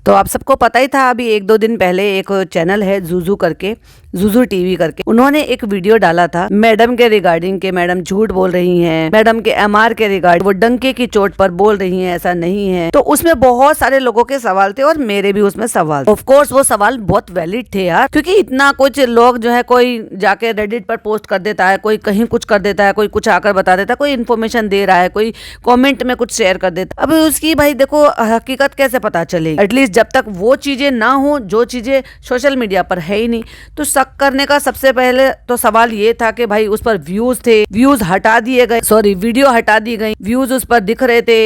तो आप सबको पता ही था, अभी 1-2 दिन पहले एक चैनल है जुजू करके, जुजू टीवी करके, उन्होंने एक वीडियो डाला था मैडम के रिगार्डिंग के मैडम झूठ बोल रही हैं, मैडम के एमआर के रिगार्डिंग वो डंके की चोट पर बोल रही हैं, ऐसा नहीं है। तो उसमें बहुत सारे लोगों के सवाल थे और मेरे भी उसमें सवाल थे। ऑफ कोर्स वो सवाल बहुत वैलिड थे यार, क्योंकि इतना कुछ लोग जो है, कोई जाके रेडिट पर पोस्ट कर देता है, कोई कहीं कुछ कर देता है, कोई कुछ आकर बता देता है, कोई इन्फॉर्मेशन दे रहा है, कोई कमेंट में कुछ शेयर कर देता है। अब उसकी भाई देखो हकीकत कैसे पता चलेगी? एटलीस्ट जब तक वो चीजें ना हो जो चीजें सोशल मीडिया पर है ही नहीं, तो शक करने का सबसे पहले तो सवाल ये था कि भाई उस पर व्यूज थे, व्यूज हटा दिए गए, सॉरी वीडियो हटा दी गई, व्यूज उस पर दिख रहे थे,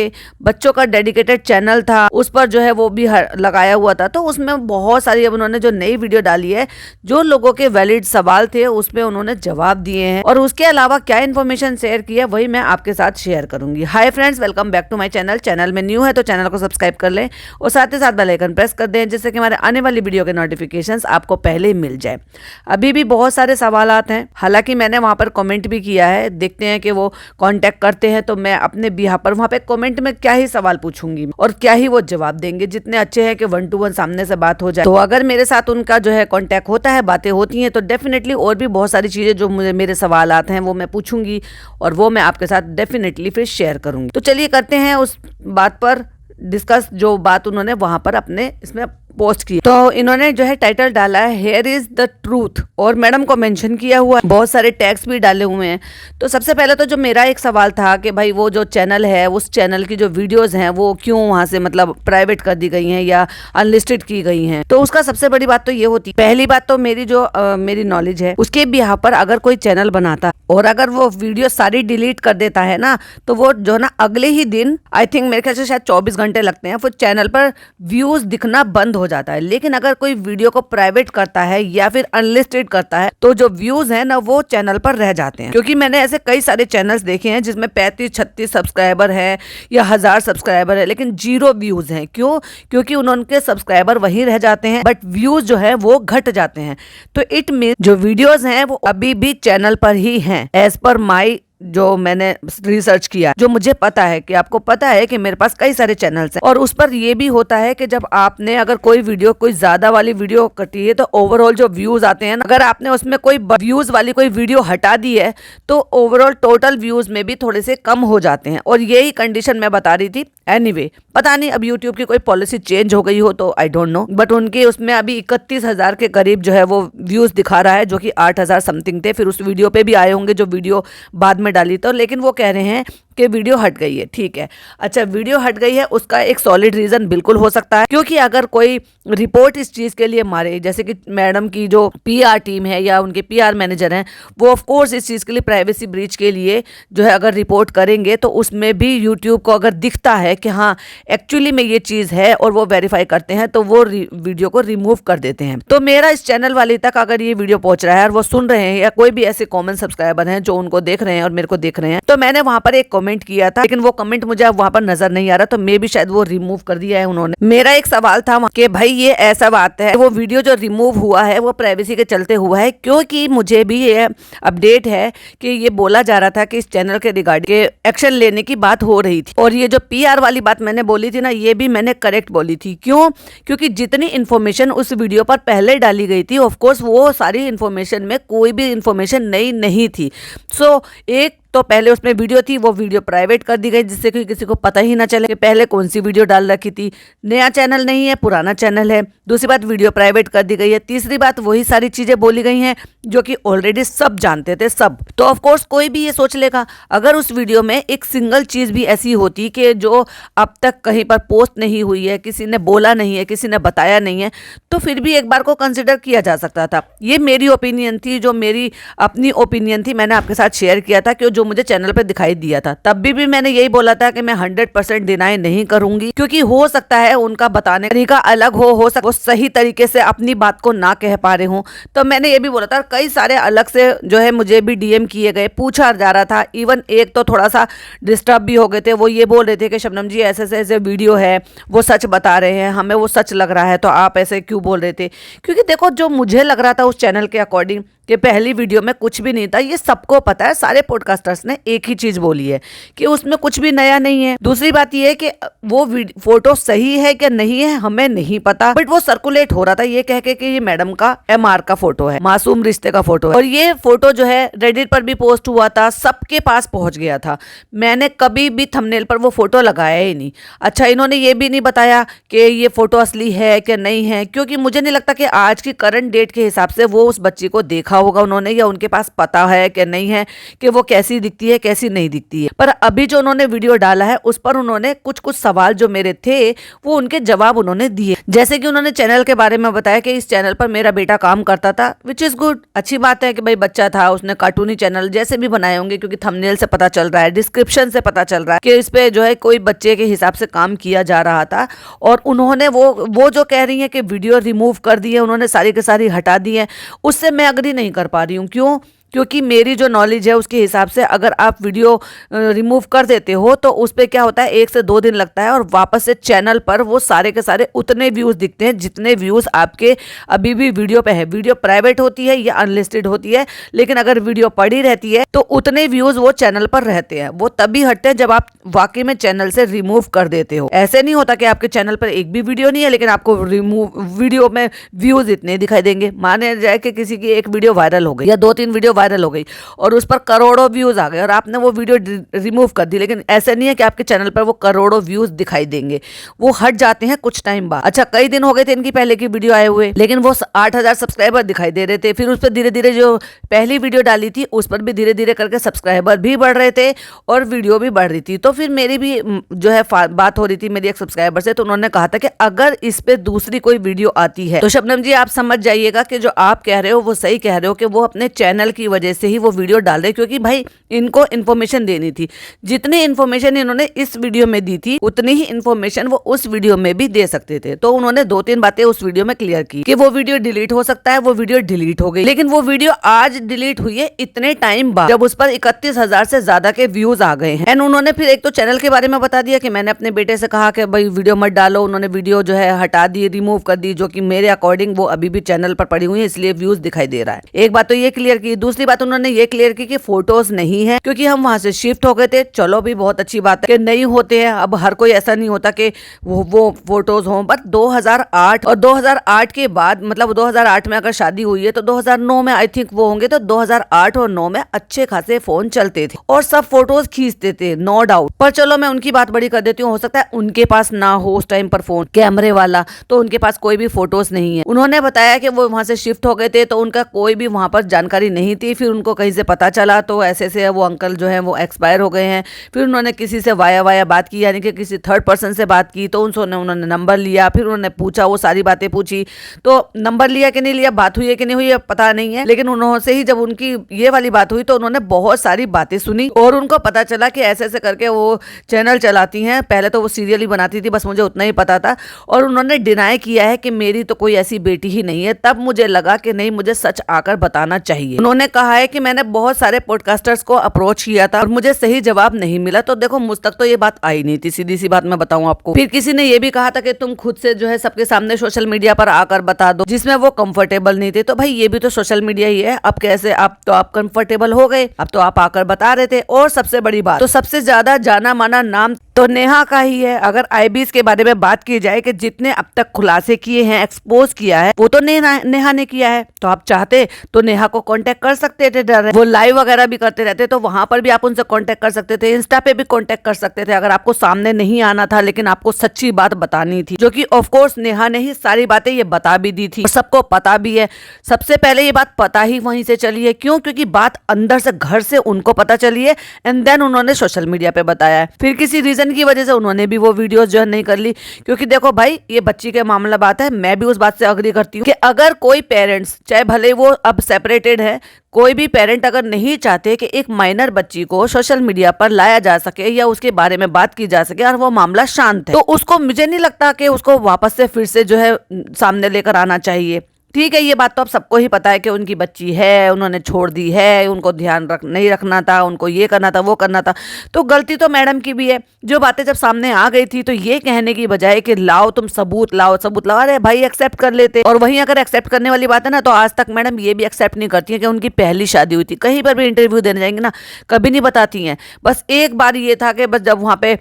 बच्चों का डेडिकेटेड चैनल था, उस पर जो है वो भी लगाया हुआ था। तो उसमें बहुत सारी, अब उन्होंने जो नई वीडियो डाली है, जो लोगों के वैलिड सवाल थे उसमें उन्होंने जवाब दिए हैं, और उसके अलावा क्या इन्फॉर्मेशन शेयर की है वही मैं आपके साथ शेयर करूंगी। Hi friends, welcome back to my channel. Channel में न्यू है तो चैनल को सब्सक्राइब कर लें और साथ ही साथ बेल आइकन प्रेस कर दें, जिससे कि हमारे आने वाली वीडियो के नोटिफिकेशंस आपको पहले ही मिल जाए। अभी भी बहुत सारे सवालात हैं, हालांकि मैंने वहां पर कमेंट भी किया है, देखते हैं कि वो कांटेक्ट करते हैं तो मैं अपने बिहार पर वहां पे कमेंट में क्या ही सवाल पूछूंगी और क्या ही वो जवाब देंगे, जितने अच्छे हैं कि 1 to 1 सामने से बात हो जाए। तो अगर मेरे साथ उनका जो है कांटेक्ट होता है, बातें होती हैं, तो डेफिनेटली और भी बहुत सारी चीजें जो मेरे सवालात हैं वो मैं पूछूंगी और वो मैं आपके साथ डेफिनेटली फिर शेयर करूंगी। तो चलिए करते हैं उस बात पर डिस्कस, जो बात उन्होंने वहां पर अपने इसमें पोस्ट की। तो इन्होंने जो है टाइटल डाला है हियर इज द ट्रूथ, और मैडम को मेंशन किया हुआ है, बहुत सारे टैग्स भी डाले हुए हैं। तो सबसे पहले तो जो मेरा एक सवाल था कि भाई वो जो चैनल है, उस चैनल की जो वीडियोस हैं वो क्यों वहां से मतलब प्राइवेट कर दी गई हैं या अनलिस्टेड की गई हैं। तो उसका सबसे बड़ी बात तो ये होती, पहली बात तो मेरी जो मेरी नॉलेज है उसके बिहाफ पर अगर कोई चैनल बनाता और अगर वो वीडियो सारी डिलीट कर देता है ना, तो वो जो ना अगले ही दिन, आई थिंक मेरे ख्याल से शायद 24 घंटे लगते हैं, फिर चैनल पर व्यूज दिखना बंद हो जाता है। लेकिन अगर कोई वीडियो को प्राइवेट करता है या फिर अनलिस्टेड करता है, तो जो व्यूज है ना वो चैनल पर रह जाते हैं। क्योंकि मैंने ऐसे कई सारे चैनल्स देखे हैं जिसमें 35-36 सब्सक्राइबर है या 1000 सब्सक्राइबर है, लेकिन 0 व्यूज हैं। क्यों? क्योंकि उनके सब्सक्राइबर वहीं रह जाते हैं, बट व्यूज जो है वो घट जाते हैं। तो इट मीन जो वीडियोज हैं वो अभी भी चैनल पर ही हैं, एज पर माई जो मैंने रिसर्च किया, जो मुझे पता है कि आपको पता है कि मेरे पास कई सारे चैनल्स हैं। और उस पर ये भी होता है कि जब आपने अगर कोई वीडियो, कोई ज्यादा वाली वीडियो कटी है, तो ओवरऑल जो व्यूज आते हैं ना, अगर आपने उसमें कोई व्यूज वाली कोई वीडियो हटा दी है तो ओवरऑल टोटल व्यूज में भी थोड़े से कम हो जाते हैं। और यही कंडीशन मैं बता रही थी। एनीवे, पता नहीं अब यूट्यूब की कोई पॉलिसी चेंज हो गई हो तो आई डोंट नो, बट उनके उसमें अभी 31,000 के करीब जो है वो व्यूज दिखा रहा है, जो कि 8,000 समथिंग थे। फिर उस वीडियो पे भी आए होंगे जो वीडियो बाद में डाली, तो लेकिन वो कह रहे हैं कि वीडियो हट गई है। ठीक है, अच्छा वीडियो हट गई है, उसका एक सॉलिड रीजन बिल्कुल हो सकता है, क्योंकि अगर कोई रिपोर्ट इस चीज के लिए मारे, जैसे कि मैडम की जो पीआर टीम है या उनके पीआर मैनेजर हैं, वो ऑफ कोर्स इस चीज के लिए प्राइवेसी ब्रीच के लिए जो है अगर रिपोर्ट करेंगे, तो उसमें भी यूट्यूब को अगर दिखता है कि हाँ एक्चुअली में ये चीज है और वो वेरीफाई करते हैं, तो वो वीडियो को रिमूव कर देते हैं। तो मेरा इस चैनल वाले तक अगर ये वीडियो पहुंच रहा है और वो सुन रहे हैं, या कोई भी ऐसे कॉमन सब्सक्राइबर हैं जो उनको देख रहे हैं और मेरे को देख रहे हैं, तो मैंने वहां पर एक कमेंट किया था, लेकिन वो कमेंट मुझे अब वहां पर नजर नहीं आ रहा, तो मे भी शायद वो रिमूव कर दिया है उन्होंने। मेरा एक सवाल था कि भाई ये ऐसा बात है, वो वीडियो जो रिमूव हुआ है वो प्राइवेसी के चलते हुआ है, क्योंकि मुझे भी ये अपडेट है कि ये बोला जा रहा था कि इस चैनल के रिगार्डिंग के एक्शन लेने की बात हो रही थी। और ये जो पीआर वाली बात मैंने बोली थी ना, ये भी मैंने करेक्ट बोली थी। क्यों? क्योंकि जितनी इन्फॉर्मेशन उस वीडियो पर पहले डाली गई थी, ऑफ कोर्स वो सारी इन्फॉर्मेशन में कोई भी इन्फॉर्मेशन नई नहीं थी। सो एक तो पहले उसमें वीडियो थी, वो वीडियो प्राइवेट कर दी गई, जिससे कि किसी को पता ही ना चले कि पहले कौन सी वीडियो डाल रखी थी। नया चैनल नहीं है, पुराना चैनल है। दूसरी बात, वीडियो प्राइवेट कर दी गई है। तीसरी बात, वही सारी चीजें बोली गई हैं जो कि ऑलरेडी सब जानते थे, सब। तो ऑफ कोर्स कोई भी ये सोच लेगा, अगर उस वीडियो में एक सिंगल चीज भी ऐसी होती कि जो अब तक कहीं पर पोस्ट नहीं हुई है, किसी ने बोला नहीं है, किसी ने बताया नहीं है, तो फिर भी एक बार को कंसिडर किया जा सकता था। ये मेरी ओपिनियन थी, जो मेरी अपनी ओपिनियन थी, मैंने आपके साथ शेयर किया था कि जो मुझे चैनल पे दिखाई दिया था। तब भी मैंने यही बोला था कि मैं 100% डिनाई नहीं करूंगी, क्योंकि हो सकता है उनका बताने का तरीका अलग हो सकता वो सही तरीके से अपनी बात को ना कह पा रहे हो। तो मैंने ये भी बोला था, कई सारे अलग से जो है मुझे भी डीएम किए गए, पूछा जा रहा था। इवन एक तो थोड़ा सा डिस्टर्ब भी हो गए थे, वो ये बोल रहे थे कि शबनम जी ऐसे ऐसे वीडियो है, वो सच बता रहे हैं, हमें वो सच लग रहा है, तो आप ऐसे क्यों बोल रहे थे? क्योंकि देखो, जो मुझे लग रहा था उस चैनल के अकॉर्डिंग कि पहली वीडियो में कुछ भी नहीं था, ये सबको पता है। सारे पॉडकास्टर्स ने एक ही चीज बोली है कि उसमें कुछ भी नया नहीं है। दूसरी बात ये है कि वो फोटो सही है कि नहीं है हमें नहीं पता, बट वो सर्कुलेट हो रहा था ये कह के कि ये मैडम का MR का फोटो है, मासूम रिश्ते का फोटो है। और ये फोटो जो है रेडिट पर भी पोस्ट हुआ था, सबके पास पहुंच गया था। मैंने कभी भी थंबनेल पर वो फोटो लगाया ही नहीं। अच्छा, इन्होंने ये भी नहीं बताया कि ये फोटो असली है कि नहीं है, क्योंकि मुझे नहीं लगता कि आज की करंट डेट के हिसाब से वो उस बच्ची को देखा होगा उन्होंने, या उनके पास पता है कि नहीं है कि वो कैसी दिखती है कैसी नहीं दिखती है। पर अभी जो उन्होंने वीडियो डाला है उस पर उन्होंने कुछ कुछ सवाल जो मेरे थे वो उनके जवाब उन्होंने दिए। जैसे कि उन्होंने चैनल के बारे में बताया कि इस चैनल पर मेरा बेटा काम करता था, विच इज गुड, अच्छी बात है कि भाई बच्चा था, उसने कार्टूनी चैनल जैसे भी बनाए होंगे, क्योंकि थंबनेल से पता चल रहा है, डिस्क्रिप्शन से पता चल रहा है कि इस पे जो है कोई बच्चे के हिसाब से काम किया जा रहा था। और उन्होंने वो जो कह रही है कि वीडियो रिमूव कर दी है, उन्होंने सारी की सारी हटा दी है, उससे मैं अग्री नहीं कर पा रही हूँ। क्यों? क्योंकि मेरी जो नॉलेज है उसके हिसाब से अगर आप वीडियो रिमूव कर देते हो तो उस पर क्या होता है 1 से 2 दिन लगता है, और वापस से चैनल पर वो सारे के सारे उतने व्यूज़ दिखते हैं जितने व्यूज़ आपके अभी भी वीडियो पे है। वीडियो प्राइवेट होती है या अनलिस्टेड होती है, लेकिन अगर वीडियो पड़ी रहती है तो उतने व्यूज़ वो चैनल पर रहते हैं। वो तभी हटते हैं जब आप वाकई में चैनल से रिमूव कर देते हो। ऐसे नहीं होता कि आपके चैनल पर एक भी वीडियो नहीं है लेकिन आपको वीडियो में व्यूज़ इतने दिखाई देंगे। माने जाए कि किसी की एक वीडियो वायरल हो गई या 2-3 वीडियो वायरल हो गई और उस पर करोड़ों व्यूज आ गए और आपने वो वीडियो रिमूव कर दी, लेकिन ऐसा नहीं है कि आपके चैनल पर वो करोड़ों व्यूज दिखाई देंगे, वो हट जाते हैं कुछ टाइम बाद। अच्छा, कई दिन हो गए थे इनकी पहले की वीडियो आए हुए, लेकिन वो 8,000 सब्सक्राइबर दिखाई दे रहे थे। फिर उस पर धीरे धीरे जो पहली वीडियो डाली थी उस पर भी धीरे धीरे करके सब्सक्राइबर भी बढ़ रहे थे और वीडियो भी बढ़ रही थी। तो फिर मेरी भी जो है बात हो रही थी मेरी एक सब्सक्राइबर से, तो उन्होंने कहा था कि अगर इस पे दूसरी कोई वीडियो आती है तो शबनम जी आप समझ जाइएगा कि जो आप कह रहे हो वो सही कह रहे हो कि वो अपने चैनल की वजह से ही वो वीडियो डाल रहे, क्योंकि भाई इनको इन्फॉर्मेशन देनी थी। जितनी इन्फॉर्मेशन इन्होंने इस वीडियो में दी थी उतनी ही इन्फॉर्मेशन वो उस वीडियो में भी दे सकते थे। तो उन्होंने 2-3 बातें उस वीडियो में क्लियर की कि वो वीडियो डिलीट हो सकता है, वो वीडियो डिलीट हो गई, लेकिन वो वीडियो आज डिलीट हुई है इतने टाइम बाद जब उस पर 31,000 से ज्यादा के व्यूज आ गए हैं। एंड उन्होंने फिर एक तो चैनल के बारे में बता दिया कि मैंने अपने बेटे से कहा कि भाई वीडियो मत डालो, उन्होंने वीडियो जो है हटा दी, रिमूव कर दी, जो कि मेरे अकॉर्डिंग वो अभी भी चैनल पर पड़ी हुई है इसलिए व्यूज दिखाई दे रहा है। एक बात तो ये क्लियर की। दूसरी बात उन्होंने ये क्लियर की कि फोटोज नहीं है क्योंकि हम वहां से शिफ्ट हो गए थे। चलो भी बहुत अच्छी बात है कि नहीं होते हैं, अब हर कोई ऐसा नहीं होता कि वो फोटोज हों, बट 2008 और 2008 के बाद, मतलब 2008 में अगर शादी हुई है तो 2009 में आई थिंक वो होंगे, तो 2008 और 9 में अच्छे खासे फोन चलते थे और सब फोटोज खींचते थे, नो डाउट। पर चलो मैं उनकी बात बड़ी कर देती हूँ, हो सकता है उनके पास ना हो उस टाइम पर फोन कैमरे वाला, तो उनके पास कोई भी फोटोज नहीं है। उन्होंने बताया कि वो वहां से शिफ्ट हो गए थे तो उनका कोई भी वहां पर जानकारी नहीं थी। फिर उनको कहीं से पता चला तो ऐसे से वो अंकल जो है वो एक्सपायर हो गए हैं। फिर उन्होंने किसी से वाया बात की, यानी कि किसी थर्ड पर्सन से बात की, तो उन्होंने नंबर लिया, फिर उन्होंने पूछा, वो सारी बातें पूछी, तो नंबर लिया कि नहीं लिया, बात हुई है कि नहीं हुई है पता नहीं है, लेकिन उन्होंने ही जब उनकी ये वाली बात हुई तो उन्होंने बहुत सारी बातें सुनी और उनको पता चला कि ऐसे ऐसे करके वो चैनल चलाती हैं। पहले तो वो सीरियल ही बनाती थी, बस मुझे उतना ही पता था, और उन्होंने डिनाई किया है कि मेरी तो कोई ऐसी बेटी ही नहीं है। तब मुझे लगा कि नहीं, मुझे सच आकर बताना चाहिए। उन्होंने कहा है कि मैंने बहुत सारे पॉडकास्टर्स को अप्रोच किया था और मुझे सही जवाब नहीं मिला। तो देखो मुझ तक तो ये बात आई नहीं थी, सीधी सी बात मैं बताऊं आपको। फिर किसी ने ये भी कहा था कि तुम खुद से जो है सबके सामने सोशल मीडिया पर आकर बता दो, जिसमें वो कंफर्टेबल नहीं थे। तो भाई ये भी तो सोशल मीडिया ही है, अब कैसे आप कंफर्टेबल हो गए, अब तो आप आकर बता रहे थे। और सबसे बड़ी बात, तो सबसे ज्यादा जाना माना नाम तो नेहा का ही है। अगर आईबीज के बारे में बात की जाए कि जितने अब तक खुलासे किए हैं, एक्सपोज किया है, वो तो नेहा ने किया है। तो आप चाहते तो नेहा को कांटेक्ट कर सकते थे, वो लाइव वगैरह भी करते रहते, तो वहां पर भी आप उनसे कांटेक्ट कर सकते थे, इंस्टा पे भी कांटेक्ट कर सकते थे अगर आपको सामने नहीं आना था लेकिन आपको सच्ची बात बतानी थी, जो कि ऑफ कोर्स नेहा ने ही सारी बातें ये बता भी दी थी और सबको पता भी है। सबसे पहले ये बात पता ही वहीं से चली है। क्यों? क्योंकि बात अंदर से, घर से उनको पता चली है एंड देन उन्होंने सोशल मीडिया पे बताया है। फिर किसी रीजन की वजह से उन्होंने भी वो वीडियोस जो है नहीं कर ली, क्योंकि देखो भाई ये बच्ची के मामला बात है। मैं भी उस बात से अग्री करती हूँ कि अगर कोई पेरेंट्स, चाहे भले वो अब सेपरेटेड है, कोई भी पेरेंट अगर नहीं चाहते कि एक माइनर बच्ची को सोशल मीडिया पर लाया जा सके या उसके बारे में बात की जा सके और वो मामला शांत है, तो उसको, मुझे नहीं लगता कि उसको वापस से फिर से जो है सामने लेकर आना चाहिए। ठीक है, ये बात तो अब सबको ही पता है कि उनकी बच्ची है, उन्होंने छोड़ दी है, उनको ध्यान नहीं रखना था, उनको ये करना था, वो करना था। तो गलती तो मैडम की भी है। जो बातें जब सामने आ गई थी तो ये कहने की बजाय कि लाओ तुम सबूत लाओ सबूत लाओ, अरे भाई एक्सेप्ट कर लेते। और वहीं अगर एक्सेप्ट करने वाली बात है ना, तो आज तक मैडम ये भी एक्सेप्ट नहीं करती है कि उनकी पहली शादी हुई थी। कहीं पर भी इंटरव्यू देने जाएंगे ना, कभी नहीं बताती हैं। बस एक बार ये था कि बस जब वहाँ पे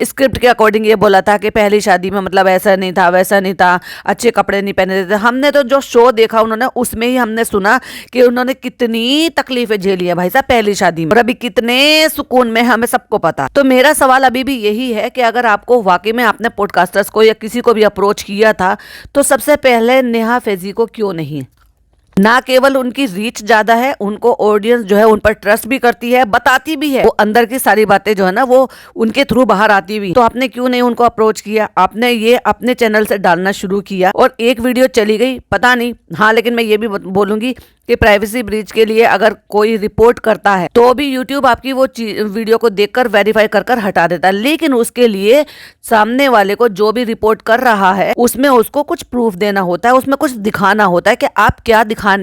स्क्रिप्ट के अकॉर्डिंग ये बोला था कि पहली शादी में मतलब ऐसा नहीं था, वैसा नहीं था, अच्छे कपड़े नहीं पहने थे। हमने तो जो शो देखा उन्होंने, उसमें ही हमने सुना कि उन्होंने कितनी तकलीफें झेली है भाई साहब पहली शादी में, और अभी कितने सुकून में, हमें सबको पता। तो मेरा सवाल अभी भी यही है कि अगर आपको वाकई में आपने पॉडकास्टर्स को या किसी को भी अप्रोच किया था, तो सबसे पहले नेहा फैजी को क्यों नहीं? ना केवल उनकी रीच ज्यादा है, उनको ऑडियंस जो है उन पर ट्रस्ट भी करती है, बताती भी है, वो अंदर की सारी बातें जो है ना वो उनके थ्रू बाहर आती भी। तो आपने क्यों नहीं उनको अप्रोच किया? आपने ये अपने चैनल से डालना शुरू किया और एक वीडियो चली गई, पता नहीं। हाँ, लेकिन मैं ये भी बोलूंगी कि प्राइवेसी ब्रीच के लिए अगर कोई रिपोर्ट करता है तो भी यूट्यूब आपकी वो वीडियो को देखकर वेरीफाई कर हटा देता है। लेकिन उसके लिए सामने वाले को जो भी रिपोर्ट कर रहा है उसमें उसको कुछ प्रूफ देना होता है, उसमें कुछ दिखाना होता है कि आप क्या दिखा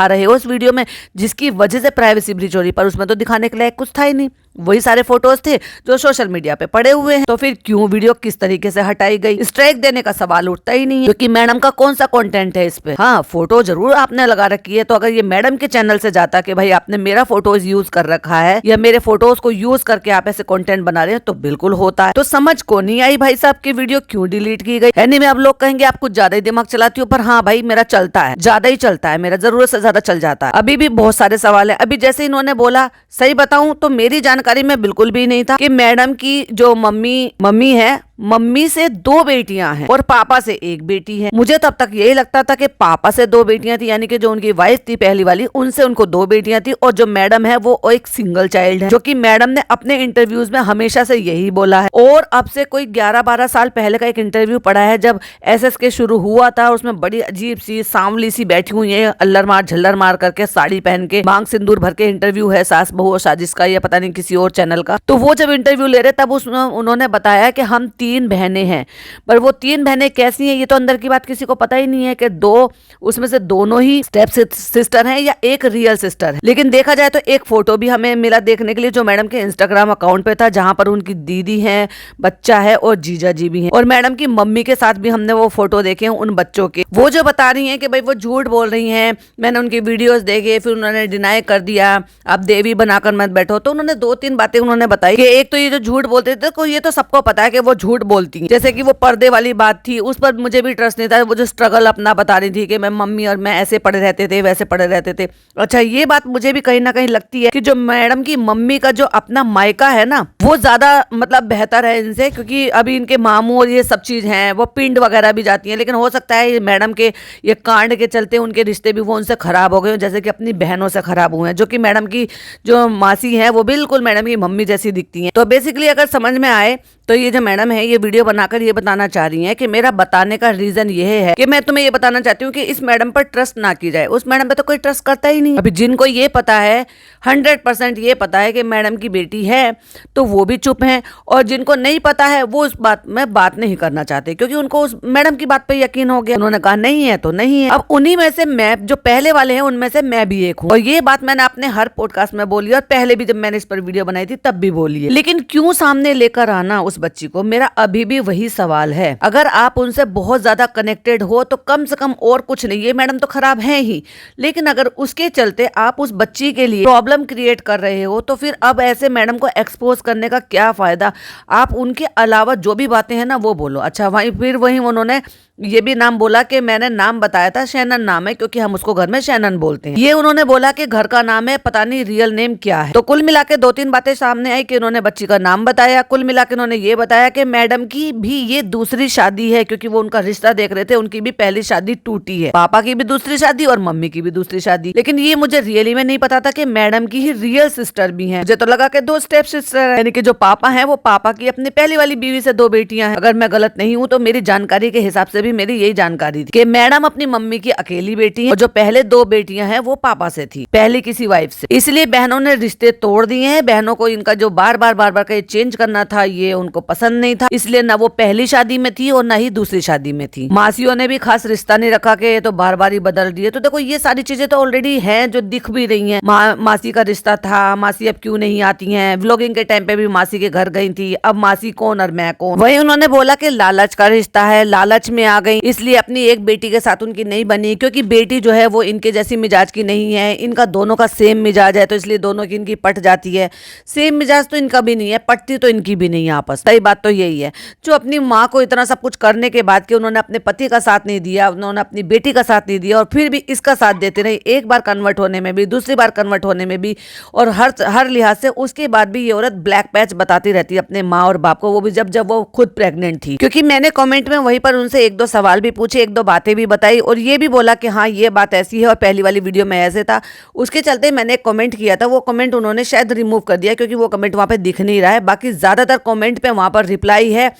रहे हो उस वीडियो में, जिसकी वजह से प्राइवेसी ब्रीच हो रही। पर उसमें तो दिखाने के लायक कुछ था ही नहीं, वही सारे फोटोज थे जो सोशल मीडिया पे पड़े हुए हैं। तो फिर क्यों वीडियो किस तरीके से हटाई गई? स्ट्राइक देने का सवाल उठता ही नहीं है, क्योंकि मैडम का कौन सा कंटेंट है इस पे। हाँ, फोटो जरूर आपने लगा रखी है, तो अगर ये मैडम के चैनल से जाता कि भाई आपने मेरा फोटोज यूज कर रखा है या मेरे फोटोज को यूज करके आप ऐसे कंटेंट बना रहे हैं, तो बिल्कुल होता है। तो समझ को नहीं आई भाई साहब की वीडियो क्यों डिलीट की गई है। नहीं, मैं अब लोग कहेंगे आप कुछ ज्यादा ही दिमाग चलाती हो, पर हाँ भाई मेरा चलता है, ज्यादा ही चलता है, मेरा जरूरत से ज्यादा चल जाता है। अभी भी बहुत सारे सवाल है। अभी जैसे इन्होंने बोला, सही बताऊं तो मेरी जानकारी में बिल्कुल भी नहीं था कि मैडम की जो मम्मी है, मम्मी से 2 बेटियां हैं और पापा से 1 बेटी है। मुझे तब तक यही लगता था कि पापा से 2 बेटियां थी, यानी कि जो उनकी वाइफ थी पहली वाली, उनसे उनको 2 बेटियां थी, और जो मैडम है वो एक सिंगल चाइल्ड है, जो कि मैडम ने अपने इंटरव्यूज में हमेशा से यही बोला है। और अब से कोई 11-12 साल पहले का एक इंटरव्यू पड़ा है जब SSK शुरू हुआ था, उसमें बड़ी अजीब सी सांवली सी बैठी हुई है, अल्लर मार झल्लर मार करके, साड़ी पहन के, मांग सिंदूर भर के इंटरव्यू है, सास बहू और साजिश का, या पता नहीं किसी और चैनल का। तो वो जब इंटरव्यू ले रहे तब उन्होंने बताया कि हम 3 बहनें हैं। पर वो 3 बहनें कैसी हैं, ये तो अंदर की बात किसी को पता ही नहीं है कि 2 उसमें से दोनों ही स्टेप सिस्टर हैं या एक रियल सिस्टर है। लेकिन देखा जाए तो एक फोटो भी हमें मिला देखने के लिए, जो मैडम के इंस्टाग्राम अकाउंट पे था, जहां पर उनकी दीदी है, बच्चा है और जीजा जी भी हैं। और मैडम की मम्मी के साथ भी हमने वो फोटो देखे हैं उन बच्चों के। वो जो बता रही हैं कि भाई वो झूठ बोल रही हैं, मैंने उनकी वीडियोस देखे, फिर उन्होंने डिनाई कर दिया, आप देवी बनाकर मत बैठो। तो उन्होंने 2-3 बातें उन्होंने बताई कि एक तो ये जो झूठ बोलते थे, ये तो सबको पता है कि वो झूठ बोलती हैं। जैसे कि वो पर्दे वाली बात थी, उस पर मुझे भी ट्रस्ट नहीं था। वो जो स्ट्रगल अपना बता रही थी कि मैं मम्मी और मैं ऐसे पड़े रहते थे, वैसे पड़े रहते थे। अच्छा, ये बात मुझे भी कहीं ना कहीं लगती है कि जो मैडम की मम्मी का जो अपना मायका है ना, वो ज्यादा मतलब बेहतर है इनसे, क्योंकि अभी इनके मामू और ये सब चीज हैं, वो पिंड वगैरह भी जाती हैं। लेकिन हो सकता है ये मैडम के ये कांड के चलते उनके रिश्ते भी वो उनसे खराब हो गए, जैसे कि अपनी बहनों से खराब हुए हैं। जो कि मैडम की जो मासी है वो बिल्कुल मैडम की मम्मी जैसी दिखती है। तो बेसिकली अगर समझ में आए तो ये जो मैडम है ये वीडियो बनाकर ये बताना चाह रही हैं कि मेरा बताने का रीजन ये है कि मैं तुम्हें ये बताना चाहती हूँ कि इस मैडम पर ट्रस्ट ना की जाए। उस मैडम पे तो कोई ट्रस्ट करता ही नहीं। अभी जिनको ये पता है, 100% ये पता है कि मैडम की बेटी है, तो वो भी चुप हैं, और जिनको नहीं पता है वो उस बात में बात नहीं करना चाहते, क्योंकि उनको उस मैडम की बात पे यकीन हो गया। उन्होंने कहा नहीं है तो नहीं है। अब उन्हीं में से मैं, जो पहले वाले हैं उनमें से मैं भी एक हूँ, और ये बात मैंने अपने हर पॉडकास्ट में बोली, और पहले भी जब मैंने इस पर वीडियो बनाई थी तब भी बोली है। लेकिन क्यों सामने लेकर आना उस बच्ची को, मेरा अभी भी वही सवाल है। अगर आप उनसे बहुत ज्यादा कनेक्टेड हो तो कम से कम, और कुछ नहीं, ये मैडम तो खराब है ही, लेकिन अगर उसके चलते आप उस बच्ची के लिए प्रॉब्लम क्रिएट कर रहे हो, तो फिर अब ऐसे मैडम को एक्सपोज करने का क्या फायदा? आप उनके अलावा जो भी बातें हैं ना वो बोलो। अच्छा, वहीं उन्होंने ये भी नाम बोला कि मैंने नाम बताया था, शैनन नाम है, क्योंकि हम उसको घर में शैनन बोलते हैं। ये उन्होंने बोला कि घर का नाम है, पता नहीं रियल नेम क्या है। तो कुल मिला के 2-3 बातें सामने आई कि उन्होंने बच्ची का नाम बताया। कुल मिला के उन्होंने ये बताया कि मैडम की भी ये दूसरी शादी है, क्योंकि वो उनका रिश्ता देख रहे थे, उनकी भी पहली शादी टूटी है, पापा की भी दूसरी शादी और मम्मी की भी दूसरी शादी। लेकिन ये मुझे रियली में नहीं पता था कि मैडम की ही रियल सिस्टर भी है। मुझे तो लगा कि 2 स्टेप सिस्टर है, यानी कि जो पापा है वो पापा की अपनी पहली वाली बीवी से 2 बेटियां हैं। अगर मैं गलत नहीं हूँ तो मेरी जानकारी के हिसाब से भी भी मेरी यही जानकारी थी कि मैडम अपनी मम्मी की अकेली बेटी है और जो पहले 2 बेटियां हैं वो पापा से थी, पहले किसी वाइफ से, इसलिए बहनों ने रिश्ते तोड़ दिए हैं। बहनों को इनका जो बार बार का चेंज करना था ये उनको पसंद नहीं था, इसलिए ना वो पहली शादी में थी और ना ही दूसरी शादी में थी। मासियों ने भी खास रिश्ता नहीं रखा कि तो बार बार ही बदल दिए। तो देखो ये सारी चीजें तो ऑलरेडी हैं जो दिख भी रही हैं। मासी का रिश्ता था, मासी अब क्यों नहीं आती हैं, व्लॉगिंग के टाइम पे भी मासी के घर गई थी, अब मासी कौन और मैं कौन। वही उन्होंने बोला कि लालच का रिश्ता है, लालच में आ गई इसलिए अपनी एक बेटी के साथ उनकी नहीं बनी, क्योंकि बेटी जो है वो इनके जैसी मिजाज की नहीं है, इनका दोनों का सेम मिजाज है, तो इसलिए दोनों की इनकी पट जाती है। सेम मिजाज तो इनका भी नहीं है, पटती तो इनकी भी नहीं है आपस। सही बात तो यही है, जो अपनी माँ को इतना सब कुछ करने के बाद कि उन्होंने अपने पति का साथ नहीं दिया, उन्होंने अपनी बेटी का साथ नहीं दिया और फिर भी इसका साथ देते रहे, एक बार कन्वर्ट होने में भी, दूसरी बार कन्वर्ट होने में भी, और हर लिहाज से उसके बाद भी ये औरत ब्लैक पैच बताती रहती है अपने माँ और बाप को, वो भी जब वो खुद प्रेग्नेंट थी। क्योंकि मैंने कमेंट में वहीं पर उनसे 1-2 सवाल भी पूछे, 1-2 बातें भी बताई और ये भी बोला कि हाँ ये बात ऐसी है और पहली वाली वीडियो में ऐसे था। उसके चलते मैंने एक कमेंट किया था, वो कमेंट उन्होंने शायद रिमूव कर दिया क्योंकि वो कमेंट वहाँ पे दिख नहीं रहा है। बाकी ज्यादातर कमेंट पे वहाँ पर रिप्लाई है।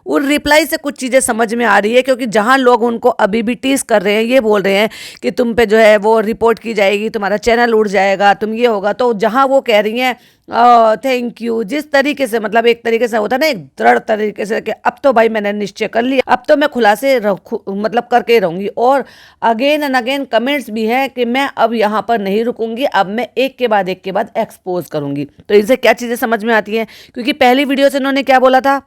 उन रिप्लाई से कुछ चीजें समझ में आ रही है, क्योंकि जहां लोग उनको अभी भी टीज कर रहे हैं, ये बोल रहे हैं कि तुम पे जो है वो रिपोर्ट की जाएगी, तुम्हारा चैनल उड़ जाएगा, तुम ये होगा, तो जहां वो कह रही हैं थैंक यू, जिस तरीके से मतलब एक तरीके से होता है ना, एक दृढ़ तरीके से कि अब तो भाई मैंने निश्चय कर लिया, अब तो मैं खुलासे मतलब करके रहूंगी। और अगेन एंड अगेन कमेंट्स भी है कि मैं अब यहाँ पर नहीं रुकूंगी, अब मैं एक के बाद एक्सपोज करूंगी। तो इनसे क्या चीजें समझ में आती हैं, क्योंकि पहली वीडियो से उन्होंने क्या बोला था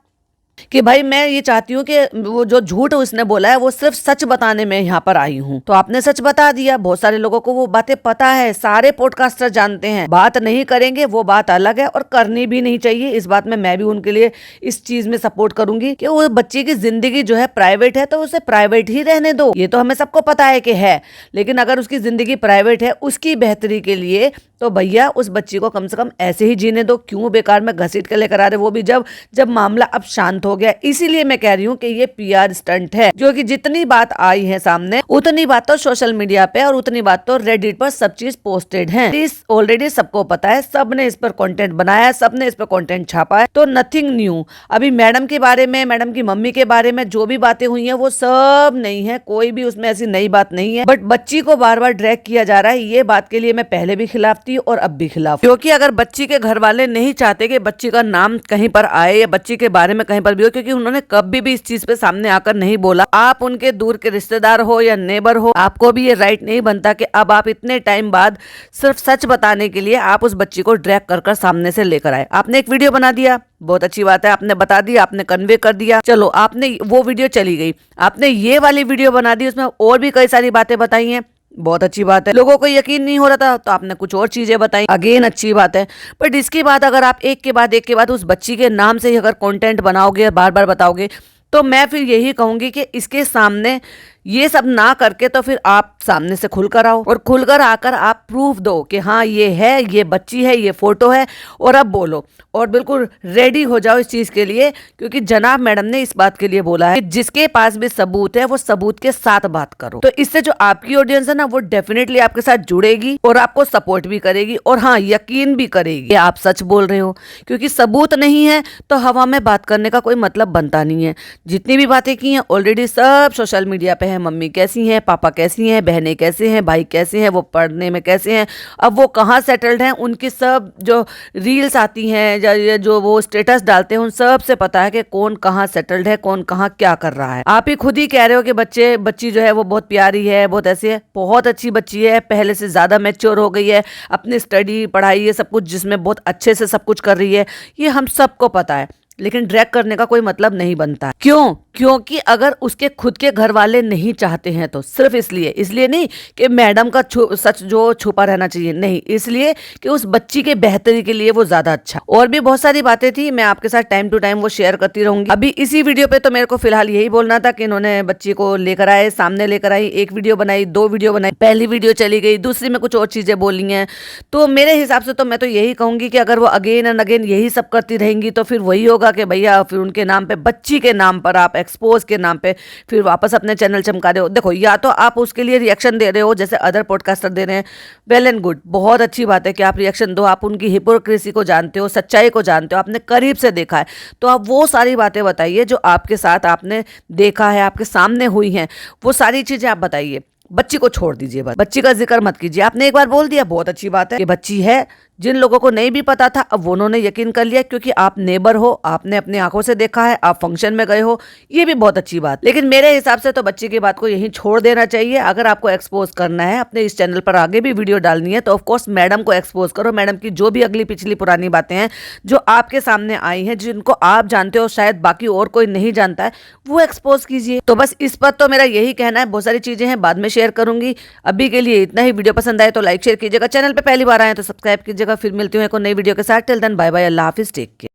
कि भाई मैं ये चाहती हूँ कि वो जो झूठ उसने बोला है वो सिर्फ सच बताने में यहाँ पर आई हूँ। तो आपने सच बता दिया, बहुत सारे लोगों को वो बातें पता है, सारे पॉडकास्टर जानते हैं। बात नहीं करेंगे वो बात अलग है और करनी भी नहीं चाहिए, इस बात में मैं भी उनके लिए इस चीज में सपोर्ट करूंगी कि वो बच्चे की जिंदगी जो है प्राइवेट है तो उसे प्राइवेट ही रहने दो। ये तो हमें सबको पता है कि है, लेकिन अगर उसकी जिंदगी प्राइवेट है उसकी बेहतरी के लिए तो भैया उस बच्ची को कम से कम ऐसे ही जीने दो। क्यों बेकार में घसीट के लेकर आ रहे, वो भी जब मामला अब शांत हो गया। इसीलिए मैं कह रही हूँ कि ये पीआर स्टंट है, जो कि जितनी बात आई है सामने उतनी बात तो सोशल मीडिया पे और उतनी बात तो रेडिट पर सब चीज पोस्टेड है। ऑलरेडी सबको पता है, सबने इस पर कंटेंट बनाया है, सबने इस पर कंटेंट छापा है, तो नथिंग न्यू। अभी मैडम के बारे में, मैडम की मम्मी के बारे में जो भी बातें हुई हैं वो सब नहीं है, कोई भी उसमें ऐसी नई बात नहीं है। बट बच्ची को बार बार ड्रैग किया जा रहा है, ये बात के लिए मैं पहले भी खिलाफ थी और अब भी खिलाफ, क्योंकि अगर बच्ची के घर वाले नहीं चाहते कि बच्ची का नाम कहीं पर आए या बच्ची के बारे में कहीं पर भी हो, क्योंकि उन्होंने कभी भी इस चीज पे सामने आकर नहीं बोला। आप उनके दूर के रिश्तेदार हो या नेबर हो, आपको भी ये राइट नहीं बनता कि अब आप इतने टाइम बाद सिर्फ सच बताने के लिए आप उस बच्ची को ड्रैग कर सामने से लेकर आए। आपने एक वीडियो बना दिया, बहुत अच्छी बात है, आपने बता दिया, आपने कन्वे कर दिया, चलो आपने वो वीडियो चली गई। आपने ये वाली वीडियो बना दी, उसमें और भी कई सारी बातें बताई हैं, बहुत अच्छी बात है। लोगों को यकीन नहीं हो रहा था तो आपने कुछ और चीजें बताई, अगेन अच्छी बात है। बट इसके बाद अगर आप एक के बाद उस बच्ची के नाम से ही अगर कंटेंट बनाओगे, बार बार बताओगे, तो मैं फिर यही कहूंगी कि इसके सामने ये सब ना करके तो फिर आप सामने से खुलकर आओ और खुलकर आकर आप प्रूफ दो कि हाँ ये है, ये बच्ची है, ये फोटो है, और अब बोलो और बिल्कुल रेडी हो जाओ इस चीज के लिए। क्योंकि जनाब मैडम ने इस बात के लिए बोला है कि जिसके पास भी सबूत है वो सबूत के साथ बात करो। तो इससे जो आपकी ऑडियंस है ना वो डेफिनेटली आपके साथ जुड़ेगी और आपको सपोर्ट भी करेगी और हाँ यकीन भी करेगी कि आप सच बोल रहे हो। क्योंकि सबूत नहीं है तो हवा में बात करने का कोई मतलब बनता नहीं है। जितनी भी बातें की हैं ऑलरेडी सब सोशल मीडिया पे है। मम्मी कैसी हैं, पापा कैसी हैं, बहनें कैसे हैं, भाई कैसे हैं, वो पढ़ने में कैसे हैं, अब वो कहाँ सेटल्ड हैं, उनकी सब जो रील्स आती हैं या जो वो स्टेटस डालते हैं उन सब से पता है कि कौन कहाँ सेटल्ड है, कौन कहाँ क्या कर रहा है। आप ही खुद ही कह रहे हो कि बच्ची जो है वो बहुत प्यारी है, बहुत ऐसी है, बहुत अच्छी बच्ची है, पहले से ज्यादा मैच्योर हो गई है, अपनी स्टडी पढ़ाई ये सब कुछ जिसमें बहुत अच्छे से सब कुछ कर रही है, ये हम सबको पता है। लेकिन ड्रैग करने का कोई मतलब नहीं बनता। क्यों? क्योंकि अगर उसके खुद के घर वाले नहीं चाहते हैं तो सिर्फ इसलिए नहीं कि मैडम का सच जो छुपा रहना चाहिए, नहीं, इसलिए कि उस बच्ची के बेहतरी के लिए वो ज्यादा अच्छा। और भी बहुत सारी बातें थी, मैं आपके साथ टाइम टू टाइम वो शेयर करती रहूंगी। अभी इसी वीडियो पे तो मेरे को फिलहाल यही बोलना था कि इन्होंने बच्ची को लेकर आए, सामने लेकर आई, एक वीडियो बनाई, 2 वीडियो बनाई, पहली वीडियो चली गई, दूसरी में कुछ और चीजें बोली हैं। तो मेरे हिसाब से तो मैं तो यही कहूंगी कि अगर वो अगेन एंड अगेन यही सब करती रहेंगी तो फिर वही होगा कि भैया फिर उनके नाम पे, बच्ची के नाम पर आप एक्सपोज के नाम पे फिर वापस अपने चैनल चमका रहे हो। देखो, या तो आप उसके लिए रिएक्शन दे रहे हो जैसे अदर पॉडकास्टर दे रहे हैं, वेल एंड गुड, बहुत अच्छी बात है कि आप रिएक्शन दो, आप उनकी हिपोक्रेसी को जानते हो, सच्चाई को जानते हो, आपने करीब से देखा है, तो आप वो सारी बातें बताइए जो आपके साथ आपने देखा है, आपके सामने हुई हैं, वो सारी चीजें आप बताइए। बच्ची को छोड़ दीजिए, बस बच्ची का जिक्र मत कीजिए। आपने एक बार बोल दिया, बहुत अच्छी बात है कि बच्ची है। जिन लोगों को नहीं भी पता था अब उन्होंने यकीन कर लिया, क्योंकि आप नेबर हो, आपने अपनी आंखों से देखा है, आप फंक्शन में गए हो, ये भी बहुत अच्छी बात। लेकिन मेरे हिसाब से तो बच्ची की बात को यहीं छोड़ देना चाहिए। अगर आपको एक्सपोज करना है, अपने इस चैनल पर आगे भी वीडियो डालनी है, तो ऑफकोर्स मैडम को एक्सपोज करो। मैडम की जो भी अगली पिछली पुरानी बातें हैं जो आपके सामने आई हैं, जिनको आप जानते हो शायद बाकी और कोई नहीं जानता है, वो एक्सपोज कीजिए। तो बस इस पर तो मेरा यही कहना है। बहुत सारी चीजें हैं, बाद में शेयर करूंगी। अभी के लिए इतना ही। वीडियो पसंद आए तो लाइक शेयर कीजिएगा, चैनल पे पहली बार आए तो सब्सक्राइब कीजिएगा। फिर मिलती हूँ एक और नई वीडियो के साथ। टिल देन बाय बाय, अल्लाह हाफिज, टेक केयर।